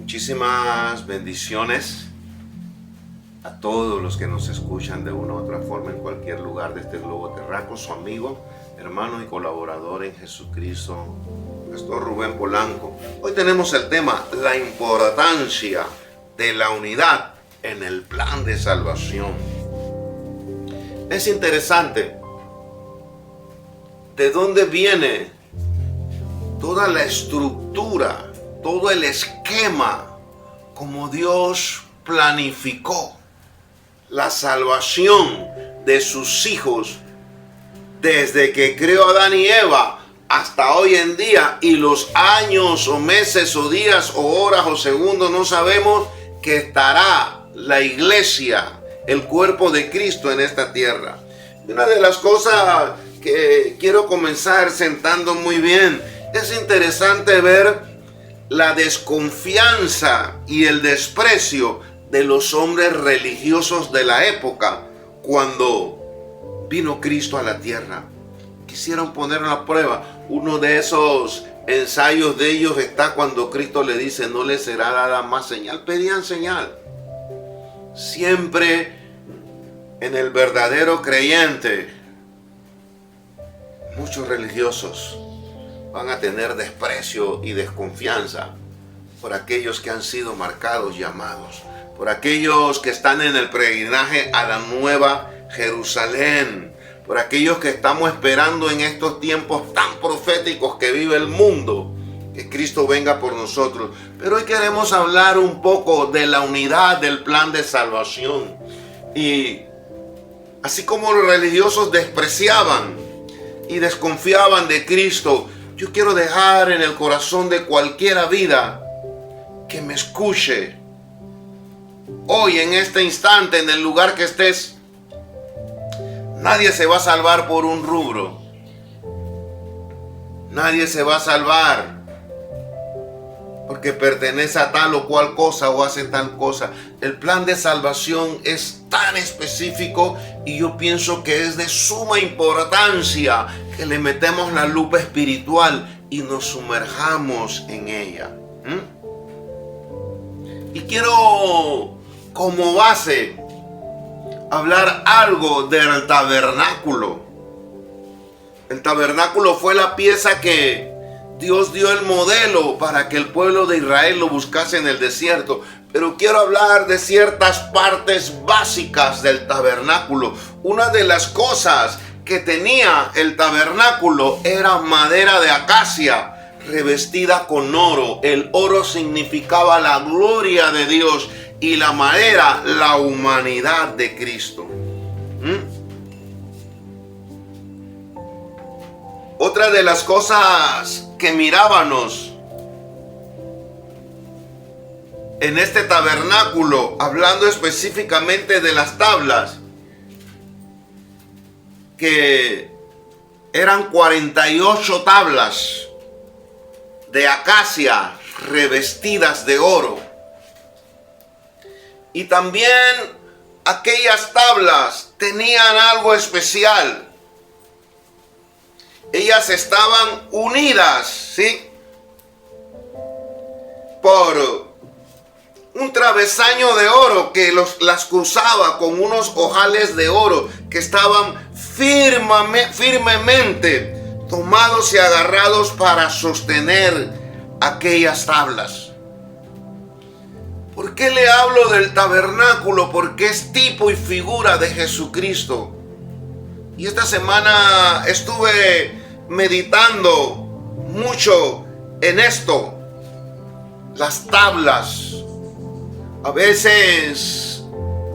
Muchísimas bendiciones a todos los que nos escuchan de una u otra forma en cualquier lugar de este globo terráqueo. Su amigo, hermano y colaborador en Jesucristo, Pastor Rubén Polanco. Hoy tenemos el tema: la importancia de la unidad en el plan de salvación. Es interesante de dónde viene toda la estructura, todo el esquema, como Dios planificó la salvación de sus hijos desde que creó a Adán y Eva hasta hoy en día, y los años o meses o días o horas o segundos no sabemos que estará la iglesia, el cuerpo de Cristo en esta tierra. Una de las cosas que quiero comenzar sentando muy bien, es interesante ver la desconfianza y el desprecio de los hombres religiosos de la época cuando vino Cristo a la tierra. Quisieron ponerlo a prueba. Uno de esos ensayos de ellos está cuando Cristo le dice: no le será dada más señal. Pedían señal. Siempre en el verdadero creyente, muchos religiosos van a tener desprecio y desconfianza por aquellos que han sido marcados, llamados, por aquellos que están en el peregrinaje a la nueva Jerusalén, por aquellos que estamos esperando en estos tiempos tan proféticos que vive el mundo, que Cristo venga por nosotros. Pero hoy queremos hablar un poco de la unidad del plan de salvación. Y así como los religiosos despreciaban y desconfiaban de Cristo, yo quiero dejar en el corazón de cualquiera vida que me escuche hoy, en este instante, en el lugar que estés: nadie se va a salvar por un rubro. Nadie se va a salvar porque pertenece a tal o cual cosa o hace tal cosa. El plan de salvación es tan específico, y yo pienso que es de suma importancia que le metemos la lupa espiritual y nos sumerjamos en ella. Y quiero, como base, hablar algo del tabernáculo. El tabernáculo fue la pieza que Dios dio el modelo para que el pueblo de Israel lo buscase en el desierto. Pero quiero hablar de ciertas partes básicas del tabernáculo. Una de las cosas que tenía el tabernáculo era madera de acacia revestida con oro. El oro significaba la gloria de Dios y la madera, la humanidad de Cristo. Otra de las cosas que mirábamos en este tabernáculo, hablando específicamente de las tablas, que eran 48 tablas de acacia revestidas de oro. Y también aquellas tablas tenían algo especial. Ellas estaban unidas, ¿sí?, por un travesaño de oro que las cruzaba con unos ojales de oro que estaban firmemente tomados y agarrados para sostener aquellas tablas. ¿Por qué le hablo del tabernáculo? Porque es tipo y figura de Jesucristo. Y esta semana estuve meditando mucho en esto. Las tablas. A veces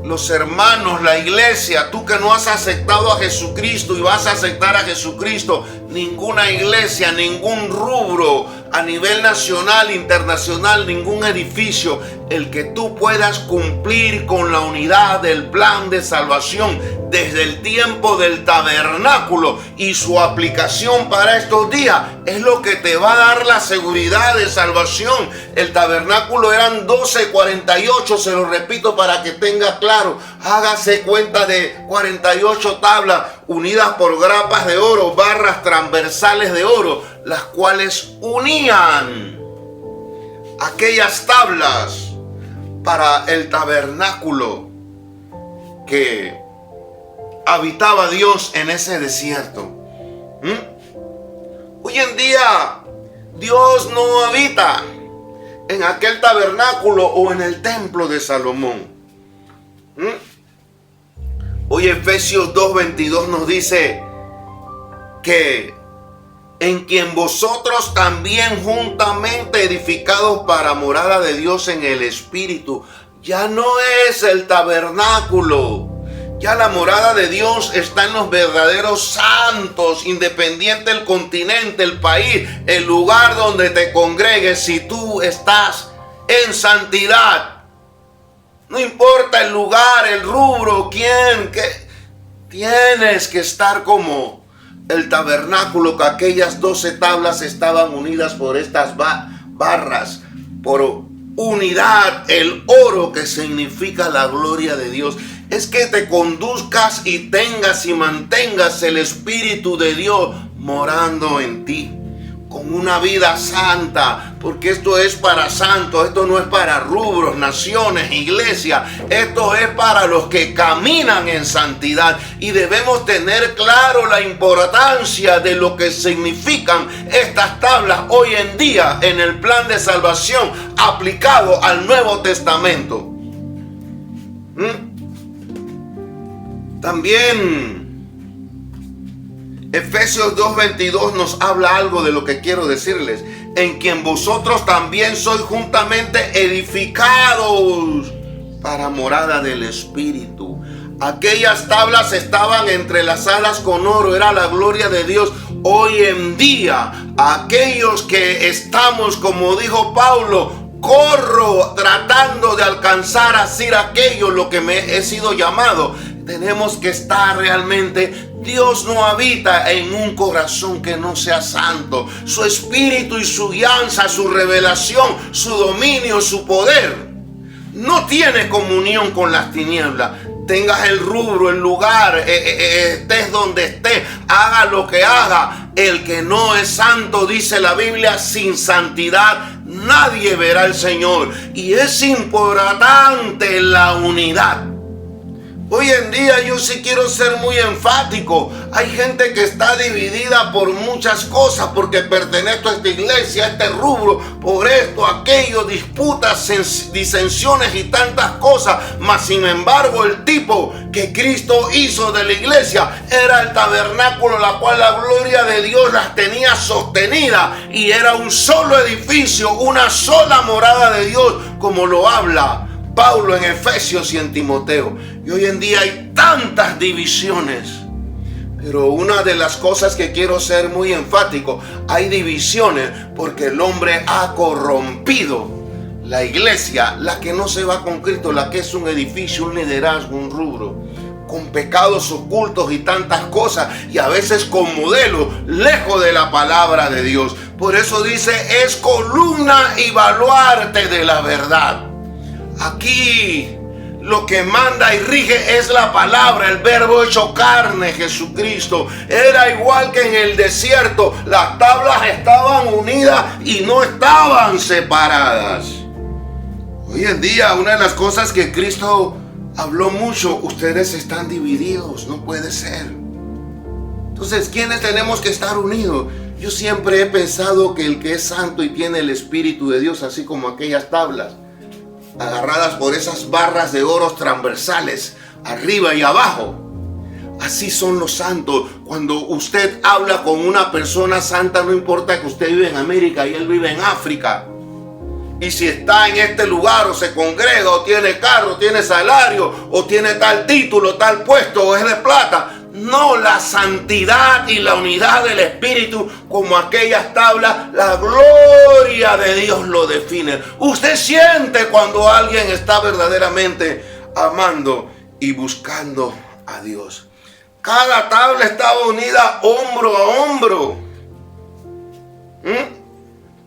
los hermanos, la iglesia, tú que no has aceptado a Jesucristo y vas a aceptar a Jesucristo, ninguna iglesia, ningún rubro a nivel nacional, internacional, ningún edificio, el que tú puedas cumplir con la unidad del plan de salvación desde el tiempo del tabernáculo y su aplicación para estos días, es lo que te va a dar la seguridad de salvación. El tabernáculo eran 12:48, se lo repito para que tenga claro. Hágase cuenta de 48 tablas unidas por grapas de oro, barras transversales de oro, las cuales unían aquellas tablas para el tabernáculo que habitaba Dios en ese desierto. Hoy en día Dios no habita en aquel tabernáculo o en el templo de Salomón. Hoy Efesios 2:22 nos dice que en quien vosotros también juntamente edificados para morada de Dios en el Espíritu. Ya no es el tabernáculo. Ya la morada de Dios está en los verdaderos santos, independiente del continente, el país, el lugar donde te congregues. Si tú estás en santidad, no importa el lugar, el rubro, quién, qué, tienes que estar como el tabernáculo, que aquellas 12 tablas estaban unidas por estas barras, por unidad, el oro que significa la gloria de Dios. Es que te conduzcas y tengas y mantengas el Espíritu de Dios morando en ti, con una vida santa, porque esto es para santos, esto no es para rubros, naciones, iglesias, esto es para los que caminan en santidad, y debemos tener claro la importancia de lo que significan estas tablas hoy en día en el plan de salvación aplicado al Nuevo Testamento. También Efesios 2:22 nos habla algo de lo que quiero decirles. En quien vosotros también sois juntamente edificados para morada del Espíritu. Aquellas tablas estaban entrelazadas con oro, era la gloria de Dios. Hoy en día, aquellos que estamos, como dijo Pablo, corro tratando de alcanzar a ser aquello lo que me he sido llamado. Tenemos que estar realmente. Dios no habita en un corazón que no sea santo. Su espíritu y su guianza, su revelación, su dominio, su poder no tiene comunión con las tinieblas. Tengas el rubro, el lugar, estés donde estés, haga lo que haga. El que no es santo, dice la Biblia, sin santidad nadie verá al Señor. Y es importante la unidad. Hoy en día yo sí quiero ser muy enfático. Hay gente que está dividida por muchas cosas, porque pertenezco a esta iglesia, a este rubro, por esto, aquello, disputas, disensiones y tantas cosas. Mas sin embargo, el tipo que Cristo hizo de la iglesia era el tabernáculo, la cual la gloria de Dios las tenía sostenidas, y era un solo edificio, una sola morada de Dios, como lo habla Pablo en Efesios y en Timoteo. Y hoy en día hay tantas divisiones. Pero una de las cosas que quiero ser muy enfático, hay divisiones porque el hombre ha corrompido la iglesia, la que no se va con Cristo, la que es un edificio, un liderazgo, un rubro, con pecados ocultos y tantas cosas, y a veces con modelos lejos de la palabra de Dios. Por eso dice, es columna y baluarte de la verdad. Aquí lo que manda y rige es la palabra, el verbo hecho carne, Jesucristo. Era igual que en el desierto, las tablas estaban unidas y no estaban separadas. Hoy en día, una de las cosas que Cristo habló mucho, ustedes están divididos, no puede ser. Entonces, ¿quiénes tenemos que estar unidos? Yo siempre he pensado que el que es santo y tiene el Espíritu de Dios, así como aquellas tablas, agarradas por esas barras de oro transversales, arriba y abajo. Así son los santos. Cuando usted habla con una persona santa, no importa que usted vive en América y él vive en África. Y si está en este lugar o se congrega o tiene carro, tiene salario o tiene tal título, tal puesto o es de plata. No, la santidad y la unidad del Espíritu, como aquellas tablas, la gloria de Dios lo define. Usted siente cuando alguien está verdaderamente amando y buscando a Dios. Cada tabla estaba unida hombro a hombro.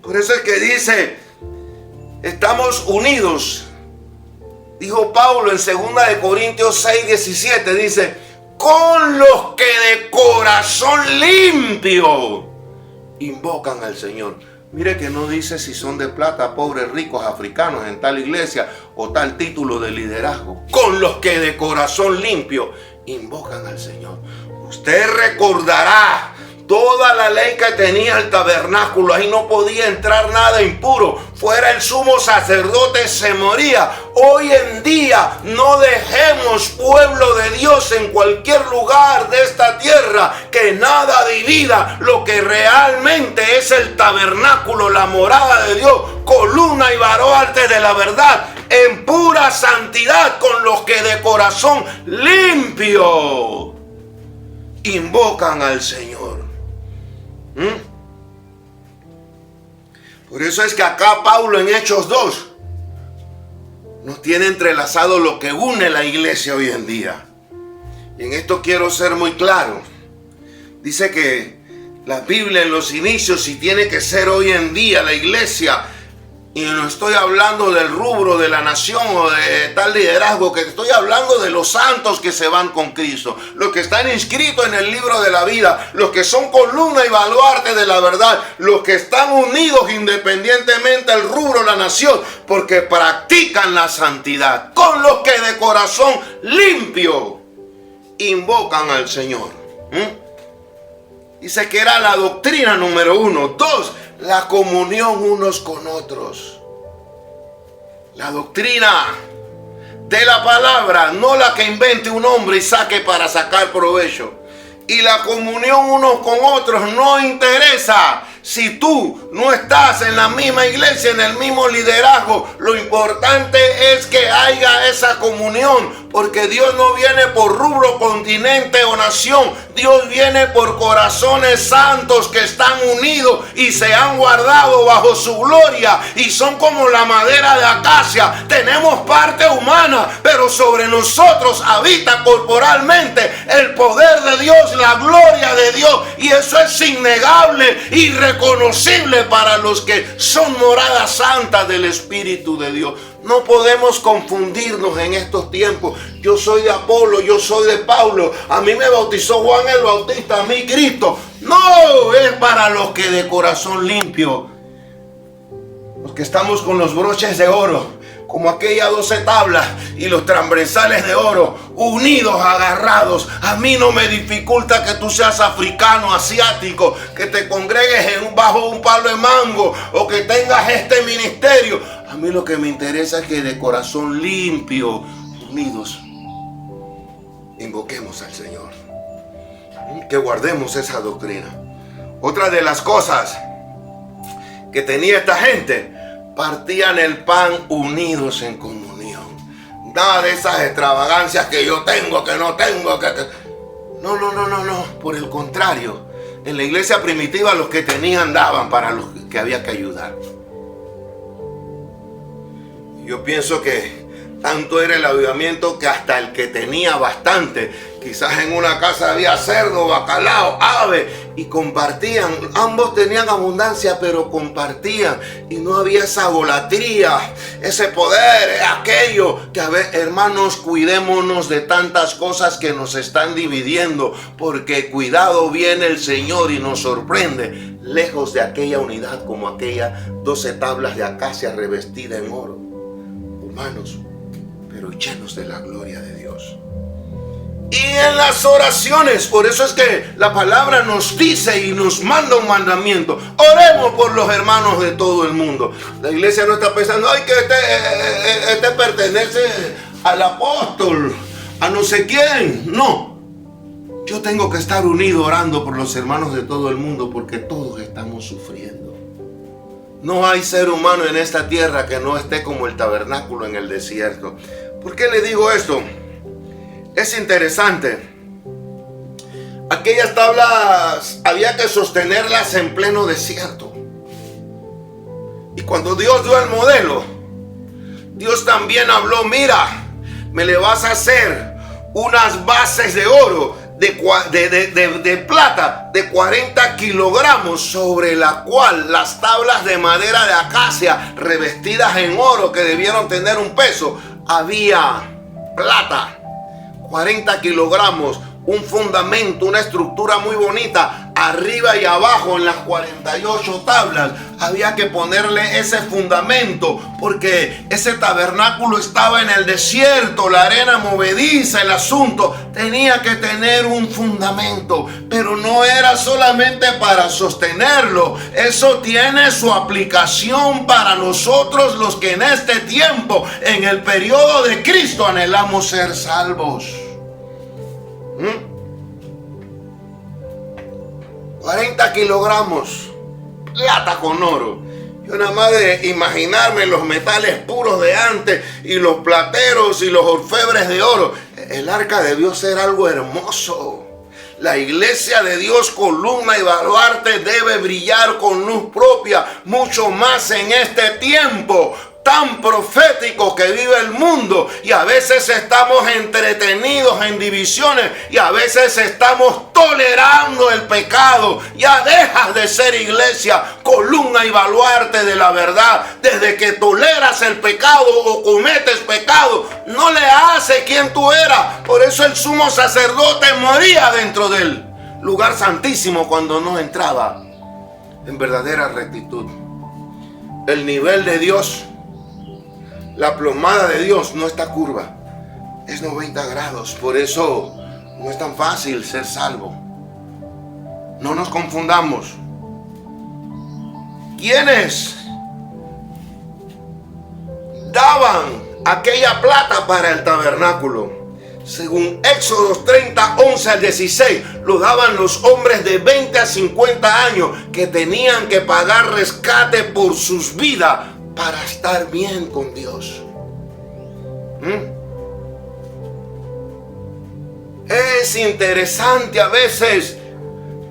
Por eso es que dice, estamos unidos. Dijo Pablo en 2 Corintios 6:17, dice, con los que de corazón limpio invocan al Señor. Mire que no dice si son de plata, pobres, ricos, africanos en tal iglesia o tal título de liderazgo. Con los que de corazón limpio invocan al Señor. Usted recordará toda la ley que tenía el tabernáculo. Ahí no podía entrar nada impuro. Fuera el sumo sacerdote se moría. Hoy en día no dejemos, pueblo de Dios, en cualquier lugar de esta tierra, que nada divida lo que realmente es el tabernáculo, la morada de Dios, columna y baluarte de la verdad, en pura santidad, con los que de corazón limpio invocan al Señor. Por eso es que acá Pablo en Hechos 2 nos tiene entrelazado lo que une la iglesia hoy en día. Y en esto quiero ser muy claro. Dice que la Biblia en los inicios, y tiene que ser hoy en día la iglesia, y no estoy hablando del rubro de la nación o de tal liderazgo, que estoy hablando de los santos que se van con Cristo, los que están inscritos en el libro de la vida, los que son columna y baluarte de la verdad, los que están unidos independientemente del rubro, la nación, porque practican la santidad, con los que de corazón limpio invocan al Señor. Dice que era la doctrina número 1. 2, la comunión unos con otros. La doctrina de la palabra, no la que invente un hombre y saque para sacar provecho. Y la comunión unos con otros no interesa si tú no estás en la misma iglesia, en el mismo liderazgo. Lo importante es que haya esa comunión, porque Dios no viene por rubro, continente o nación. Dios viene por corazones santos que están unidos y se han guardado bajo su gloria, y son como la madera de acacia. Tenemos parte humana, pero sobre nosotros habita corporalmente el poder de Dios, la gloria de Dios, y eso es innegable y reconocible para los que son morada santa del Espíritu de Dios. No podemos confundirnos en estos tiempos. Yo soy de Apolo, yo soy de Pablo, a mí me bautizó Juan el Bautista, a mí Cristo. No, es para los que de corazón limpio, los que estamos con los broches de oro, como aquellas 12 tablas y los transversales de oro, unidos, agarrados. A mí no me dificulta que tú seas africano, asiático, que te congregues bajo un palo de mango o que tengas este ministerio. A mí lo que me interesa es que de corazón limpio, unidos, invoquemos al Señor, que guardemos esa doctrina. Otra de las cosas que tenía esta gente: partían el pan unidos en comunión. Nada de esas extravagancias que yo tengo, que no tengo, No. Por el contrario, en la iglesia primitiva los que tenían daban para los que había que ayudar. Yo pienso que tanto era el avivamiento que hasta el que tenía bastante, quizás en una casa había cerdo, bacalao, ave, y compartían. Ambos tenían abundancia, pero compartían, y no había esa golatría, ese poder, aquello que, a ver, hermanos, cuidémonos de tantas cosas que nos están dividiendo, porque cuidado, viene el Señor y nos sorprende, lejos de aquella unidad, como aquellas 12 tablas de acacia revestidas en oro, humanos, pero llenos de la gloria de Dios. Y en las oraciones, por eso es que la palabra nos dice y nos manda un mandamiento: oremos por los hermanos de todo el mundo. La iglesia no está pensando, ay, que este pertenece al apóstol, a no sé quién. No, yo tengo que estar unido orando por los hermanos de todo el mundo, porque todos estamos sufriendo. No hay ser humano en esta tierra que no esté como el tabernáculo en el desierto. ¿Por qué le digo esto? Es interesante. Aquellas tablas había que sostenerlas en pleno desierto. Y cuando Dios dio el modelo, Dios también habló: mira, me le vas a hacer unas bases de oro, de plata de 40 kilogramos, sobre la cual las tablas de madera de acacia revestidas en oro, que debieron tener un peso, había plata, 40 kilogramos, un fundamento, una estructura muy bonita. arriba y abajo en las 48 tablas. Había que ponerle ese fundamento porque ese tabernáculo estaba en el desierto, la arena movediza, el asunto tenía que tener un fundamento, pero no era solamente para sostenerlo. Eso tiene su aplicación para nosotros los que en este tiempo, en el periodo de Cristo, anhelamos ser salvos. 40 kilogramos, plata con oro. Yo nada más de imaginarme los metales puros de antes y los plateros y los orfebres de oro. El arca debió ser algo hermoso. La iglesia de Dios, columna y baluarte, debe brillar con luz propia, mucho más en este tiempo tan profético que vive el mundo, y a veces estamos entretenidos en divisiones y a veces estamos tolerando el pecado. Ya dejas de ser iglesia, columna y baluarte de la verdad. Desde que toleras el pecado o cometes pecado, no le hace quien tú eras. Por eso el sumo sacerdote moría dentro del lugar santísimo cuando no entraba en verdadera rectitud. El nivel de Dios, la plomada de Dios no está curva, es 90 grados. Por eso no es tan fácil ser salvo. No nos confundamos. ¿Quiénes daban aquella plata para el tabernáculo? Según Éxodo 30, 11 al 16, lo daban los hombres de 20 a 50 años que tenían que pagar rescate por sus vidas para estar bien con Dios. Es interesante a veces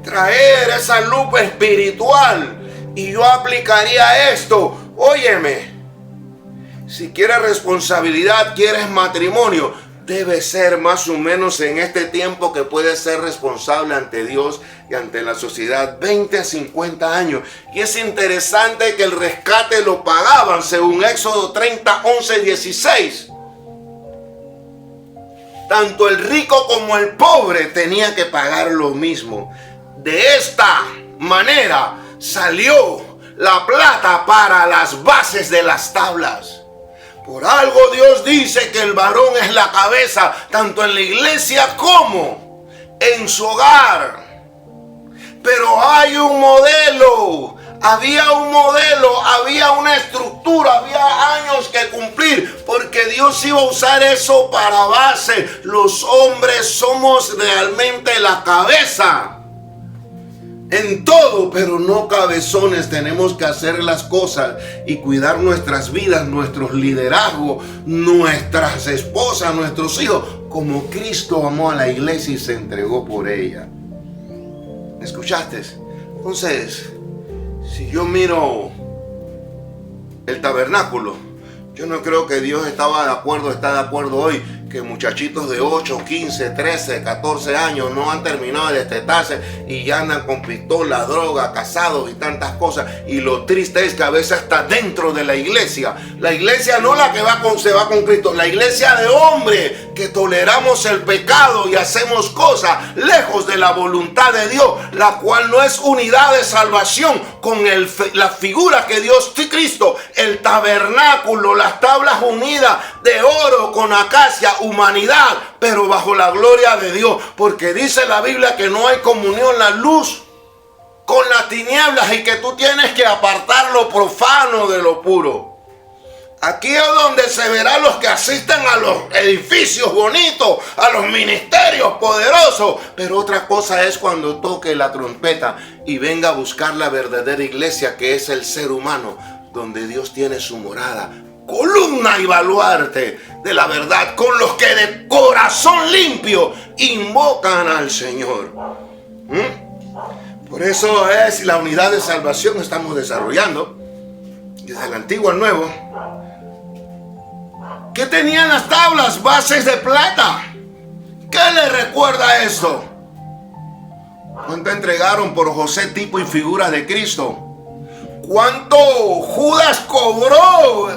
traer esa lupa espiritual, y yo aplicaría esto. Óyeme, si quieres responsabilidad, quieres matrimonio, debe ser más o menos en este tiempo que puedes ser responsable ante Dios y ante la sociedad, 20 a 50 años. Y es interesante que el rescate lo pagaban según Éxodo 30, 11, 16. Tanto el rico como el pobre tenía que pagar lo mismo. De esta manera salió la plata para las bases de las tablas. Por algo Dios dice que el varón es la cabeza, tanto en la iglesia como en su hogar. Pero hay un modelo, había una estructura, había años que cumplir, porque Dios iba a usar eso para base. Los hombres somos realmente la cabeza en todo, pero no cabezones. Tenemos que hacer las cosas y cuidar nuestras vidas, nuestros liderazgos, nuestras esposas, nuestros hijos, como Cristo amó a la iglesia y se entregó por ella. ¿Escuchaste? Entonces, si yo miro el tabernáculo, yo no creo que Dios está de acuerdo hoy que muchachitos de 8, 15, 13, 14 años no han terminado de destetarse y ya andan con pistola, droga, casados y tantas cosas. Y lo triste es que a veces está dentro de la iglesia no la que se va con Cristo, la iglesia de hombres que toleramos el pecado y hacemos cosas lejos de la voluntad de Dios, la cual no es unidad de salvación con la figura que Dios, Cristo, el tabernáculo, las tablas unidas de oro con acacia, humanidad, pero bajo la gloria de Dios, porque dice la Biblia que no hay comunión la luz con las tinieblas y que tú tienes que apartar lo profano de lo puro. Aquí es donde se verán los que asisten a los edificios bonitos, a los ministerios poderosos, pero otra cosa es cuando toque la trompeta y venga a buscar la verdadera iglesia, que es el ser humano, donde Dios tiene su morada, columna y baluarte de la verdad, con los que de corazón limpio invocan al Señor. Por eso es la unidad de salvación que estamos desarrollando desde el Antiguo al Nuevo. ¿Qué tenían las tablas? Bases de plata. ¿Qué le recuerda esto? ¿Cuánto entregaron por José, tipo y figura de Cristo? ¿Cuánto Judas cobró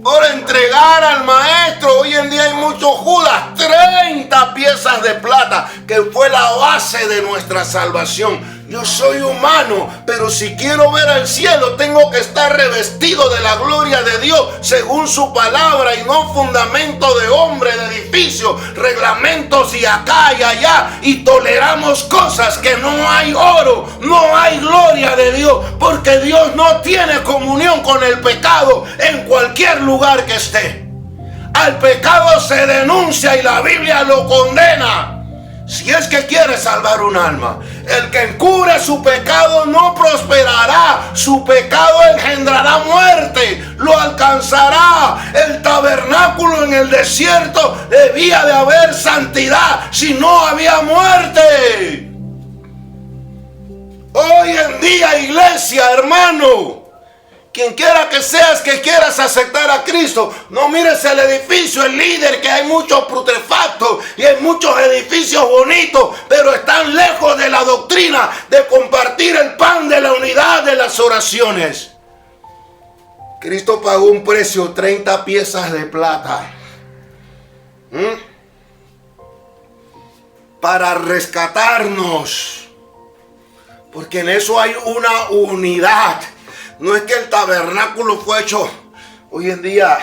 por entregar al maestro maestro. Hoy en día hay muchos Judas. 30 piezas de plata, que fue la base de nuestra salvación. Yo soy humano, pero si quiero ver al cielo, tengo que estar revestido de la gloria de Dios según su palabra, y no fundamento de hombre, de edificios, reglamentos y acá y allá, y toleramos cosas que no hay oro, no hay gloria de Dios, porque Dios no tiene comunión con el pecado en cualquier lugar que esté. Al pecado se denuncia y la Biblia lo condena. Si es que quiere salvar un alma, el que encubre su pecado no prosperará. Su pecado engendrará muerte, lo alcanzará. El tabernáculo en el desierto debía de haber santidad, si no había muerte. Hoy en día, iglesia, hermano, quien quiera que seas que quieras aceptar a Cristo, no mires el edificio, el líder, que hay muchos putrefactos y hay muchos edificios bonitos, pero están lejos de la doctrina de compartir el pan de la unidad de las oraciones. Cristo pagó un precio, 30 piezas de plata, para rescatarnos, porque en eso hay una unidad. No es que el tabernáculo fue hecho. Hoy en día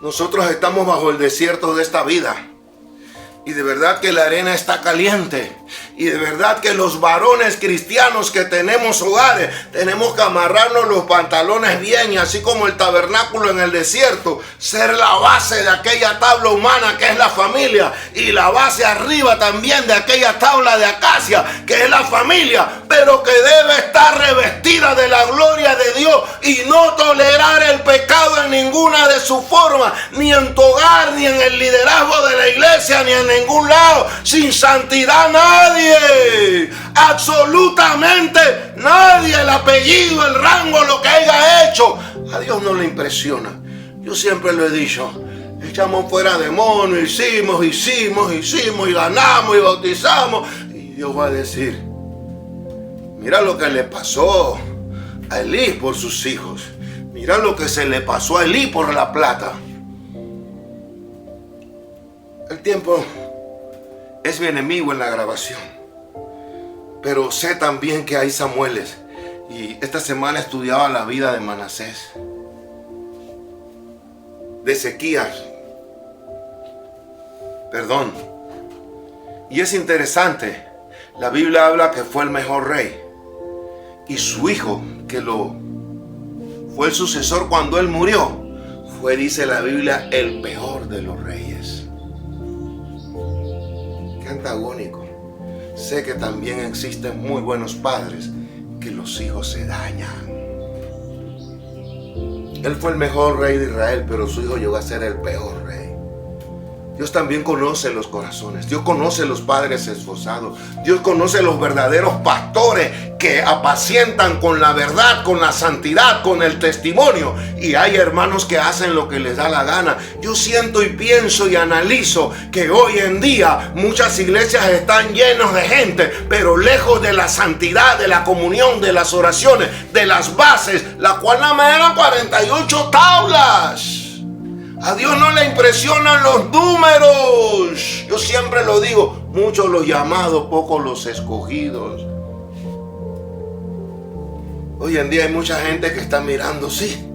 nosotros estamos bajo el desierto de esta vida, y de verdad que la arena está caliente, y de verdad que los varones cristianos que tenemos hogares tenemos que amarrarnos los pantalones bien, y así como el tabernáculo en el desierto, ser la base de aquella tabla humana que es la familia, y la base arriba también de aquella tabla de acacia que es la familia, pero que debe estar revestida de la gloria de Dios y no tolerar el pecado en ninguna de sus formas, ni en tu hogar, ni en el liderazgo de la iglesia, ni en ningún lado. Sin santidad nadie, absolutamente nadie, el apellido, el rango, lo que haya hecho, a Dios no le impresiona. Yo siempre lo he dicho, echamos fuera demonios, hicimos y ganamos y bautizamos, y Dios va a decir: mira lo que le pasó a Elí por sus hijos, mira lo que se le pasó a Elí por la plata. El tiempo es mi enemigo en la grabación, pero sé también que hay Samueles, y esta semana estudiaba la vida de Manasés, de Ezequías, y es interesante. La Biblia habla que fue el mejor rey, y su hijo, que fue el sucesor cuando él murió, fue, dice la Biblia, el peor de los reyes. Qué antagónico. Sé que también existen muy buenos padres que los hijos se dañan. Él fue el mejor rey de Israel, pero su hijo llegó a ser el peor rey. Dios también conoce los corazones. Dios conoce los padres esforzados. Dios conoce los verdaderos pastores que apacientan con la verdad, con la santidad, con el testimonio. Y hay hermanos que hacen lo que les da la gana. Yo siento y pienso y analizo que hoy en día muchas iglesias están llenas de gente, pero lejos de la santidad, de la comunión, de las oraciones, de las bases, la cual nada más eran 48 tablas. A Dios no le impresionan los números. Yo siempre lo digo, muchos los llamados, pocos los escogidos. Hoy en día hay mucha gente que está mirando, sí.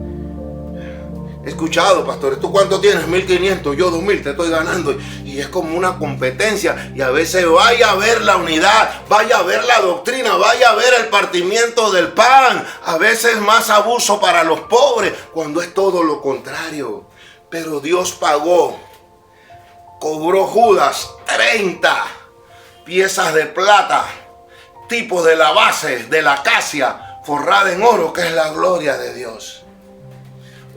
He escuchado, pastores, ¿tú cuánto tienes? 1,500, yo 2,000, te estoy ganando. Y es como una competencia. Y a veces vaya a ver la unidad, vaya a ver la doctrina, vaya a ver el partimiento del pan. A veces más abuso para los pobres, cuando es todo lo contrario. Pero Dios pagó, cobró Judas 30 piezas de plata, tipo de la base de la acacia, forrada en oro, que es la gloria de Dios.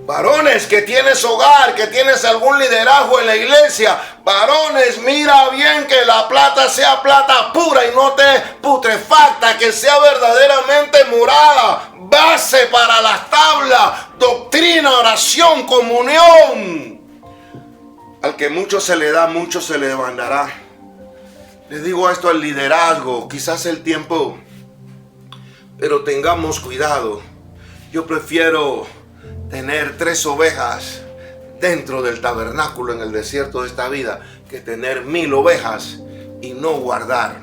Varones que tienes hogar, que tienes algún liderazgo en la iglesia, varones, mira bien que la plata sea plata pura y no te putrefacta, que sea verdaderamente morada, base para las tablas, doctrina, oración, comunión. Al que mucho se le da, mucho se le demandará. Les digo esto al liderazgo, quizás el tiempo, pero tengamos cuidado. Yo prefiero tener 3 ovejas dentro del tabernáculo en el desierto de esta vida que tener 1000 ovejas y no guardar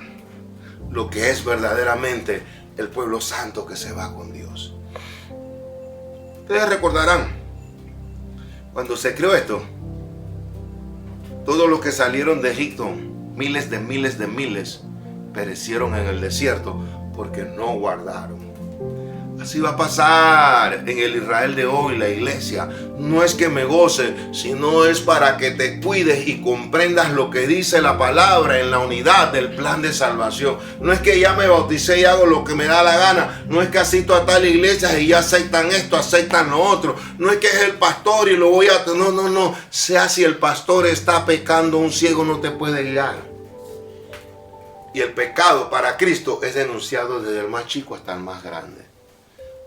lo que es verdaderamente el pueblo santo que se va con Dios. Ustedes recordarán, cuando se creó esto, todos los que salieron de Egipto, miles de miles, perecieron en el desierto porque no guardaron. Así va a pasar en el Israel de hoy, la iglesia. No es que me goce, sino es para que te cuides y comprendas lo que dice la palabra en la unidad del plan de salvación. No es que ya me bauticé y hago lo que me da la gana. No es que asisto a tal iglesia y ya aceptan esto, aceptan lo otro. No es que es el pastor y lo voy a... No. Sea si el pastor está pecando, un ciego no te puede guiar. Y el pecado para Cristo es denunciado desde el más chico hasta el más grande.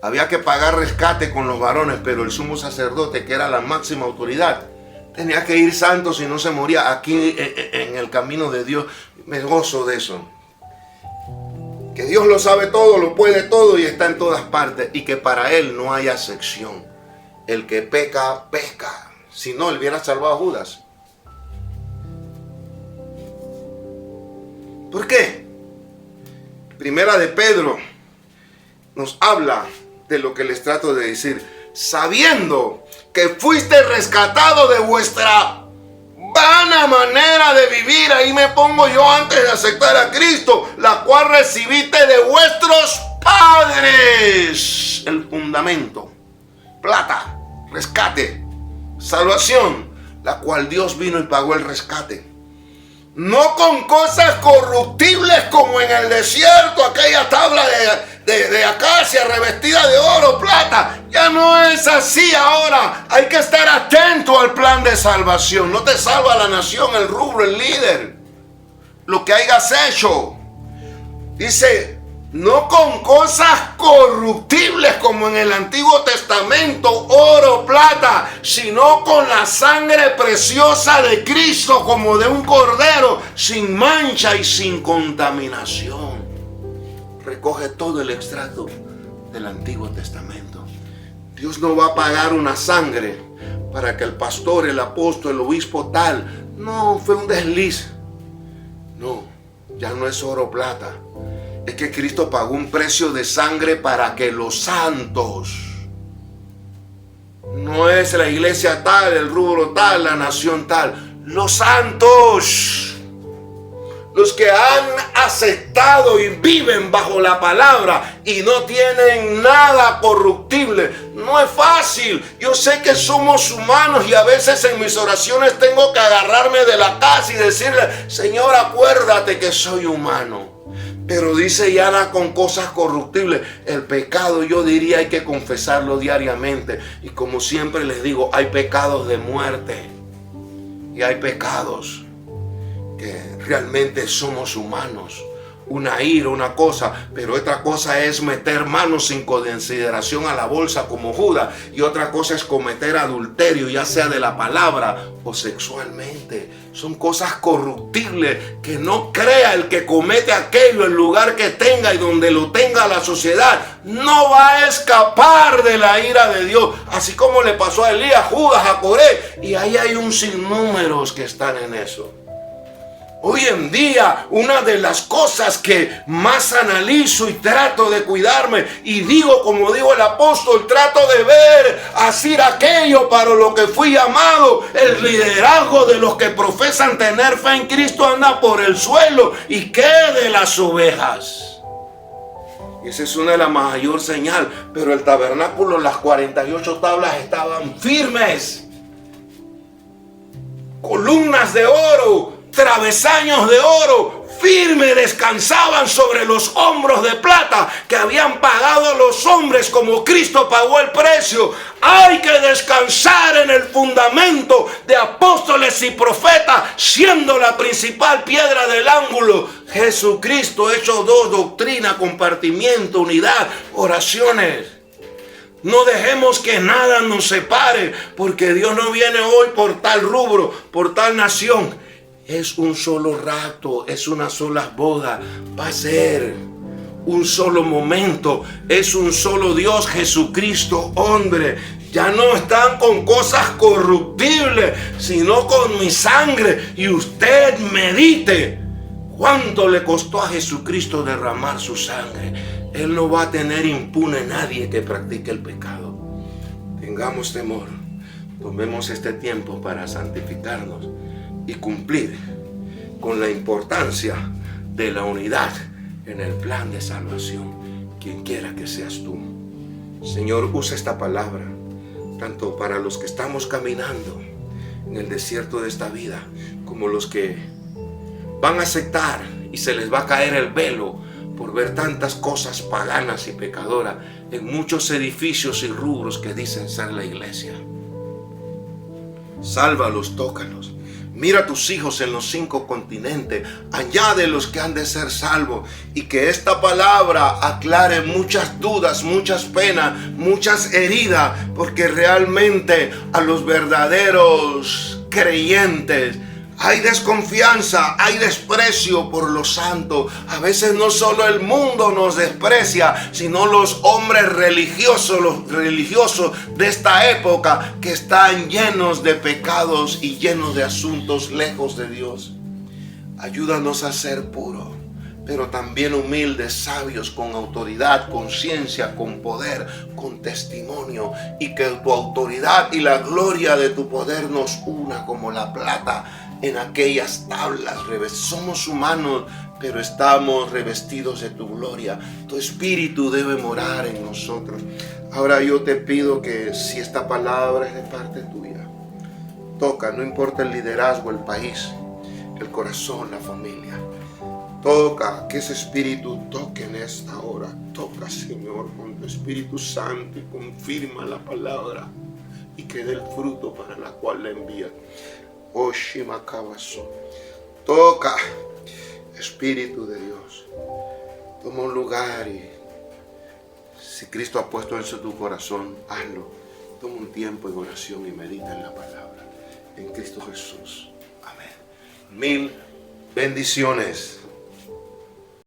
Había que pagar rescate con los varones, pero el sumo sacerdote, que era la máxima autoridad, tenía que ir santo si no se moría. Aquí en el camino de Dios me gozo de eso. Que Dios lo sabe todo, lo puede todo y está en todas partes. Y que para Él no hay excepción. El que peca, peca. Si no, Él hubiera salvado a Judas. ¿Por qué? Primera de Pedro nos habla de lo que les trato de decir. Sabiendo que fuiste rescatado de vuestra vana manera de vivir. Ahí me pongo yo antes de aceptar a Cristo. La cual recibiste de vuestros padres. El fundamento. Plata. Rescate. Salvación. La cual Dios vino y pagó el rescate. No con cosas corruptibles como en el desierto, aquella tabla de acacia revestida de oro, plata. Ya no es así ahora. Hay que estar atento al plan de salvación. No te salva la nación, el rubro, el líder, lo que hayas hecho. Dice, no con cosas corruptibles como en el Antiguo Testamento, oro, plata, sino con la sangre preciosa de Cristo como de un cordero, sin mancha y sin contaminación. Recoge todo el extracto del Antiguo Testamento. Dios no va a pagar una sangre para que el pastor, el apóstol, el obispo tal. No, fue un desliz. No, ya no es oro, plata. Es que Cristo pagó un precio de sangre para que los santos, no es la iglesia tal, el rubro tal, la nación tal, los santos, los que han aceptado y viven bajo la palabra y no tienen nada corruptible. No es fácil. Yo sé que somos humanos y a veces en mis oraciones tengo que agarrarme de la casa y decirle, Señor, acuérdate que soy humano. Pero dice, ya nada con cosas corruptibles. El pecado, yo diría, hay que confesarlo diariamente. Y como siempre les digo, hay pecados de muerte. Y hay pecados que realmente somos humanos. Una ira, una cosa, pero otra cosa es meter manos sin consideración a la bolsa como Judas, y otra cosa es cometer adulterio, ya sea de la palabra o sexualmente. Son cosas corruptibles que no crea el que comete aquello, el lugar que tenga y donde lo tenga la sociedad, no va a escapar de la ira de Dios, así como le pasó a Elías, Judas, a Coré, y ahí hay un sinnúmeros que están en eso. Hoy en día, una de las cosas que más analizo y trato de cuidarme, y digo como digo el apóstol, trato de ver, hacer aquello para lo que fui llamado. El liderazgo de los que profesan tener fe en Cristo anda por el suelo. ¿Y qué de las ovejas? Esa es una de las mayor señal. Pero el tabernáculo, las 48 tablas estaban firmes. Columnas de oro, travesaños de oro, firme, descansaban sobre los hombros de plata que habían pagado los hombres como Cristo pagó el precio. Hay que descansar en el fundamento de apóstoles y profetas, siendo la principal piedra del ángulo Jesucristo, hecho dos, doctrina, compartimiento, unidad, oraciones. No dejemos que nada nos separe, porque Dios no viene hoy por tal rubro, por tal nación. Es un solo rato, es una sola boda, va a ser un solo momento, es un solo Dios, Jesucristo, hombre. Ya no están con cosas corruptibles, sino con mi sangre. Y usted medite cuánto le costó a Jesucristo derramar su sangre. Él no va a tener impune a nadie que practique el pecado. Tengamos temor. Tomemos este tiempo para santificarnos y cumplir con la importancia de la unidad en el plan de salvación, quien quiera que seas tú. Señor, usa esta palabra tanto para los que estamos caminando en el desierto de esta vida, como los que van a aceptar y se les va a caer el velo por ver tantas cosas paganas y pecadoras en muchos edificios y rubros que dicen ser la iglesia. Sálvalos, tócalos. Mira a tus hijos en los 5 continentes, añade los que han de ser salvos, y que esta palabra aclare muchas dudas, muchas penas, muchas heridas, porque realmente a los verdaderos creyentes hay desconfianza, hay desprecio por los santos. A veces no solo el mundo nos desprecia, sino los hombres religiosos, los religiosos de esta época, que están llenos de pecados y llenos de asuntos lejos de Dios. Ayúdanos a ser puros, pero también humildes, sabios, con autoridad, con ciencia, con poder, con testimonio, y que tu autoridad y la gloria de tu poder nos una como la plata en aquellas tablas. Somos humanos, pero estamos revestidos de tu gloria. Tu espíritu debe morar en nosotros. Ahora yo te pido que, si esta palabra es de parte tuya, toca, no importa el liderazgo, el país, el corazón, la familia. Toca, que ese espíritu toque en esta hora. Toca, Señor, con tu Espíritu Santo, y confirma la palabra y que dé el fruto para la cual la envía. Toca, Espíritu de Dios. Toma un lugar, y si Cristo ha puesto eso en tu corazón, hazlo. Toma un tiempo en oración y medita en la palabra. En Cristo Jesús. Amén. 1000 bendiciones.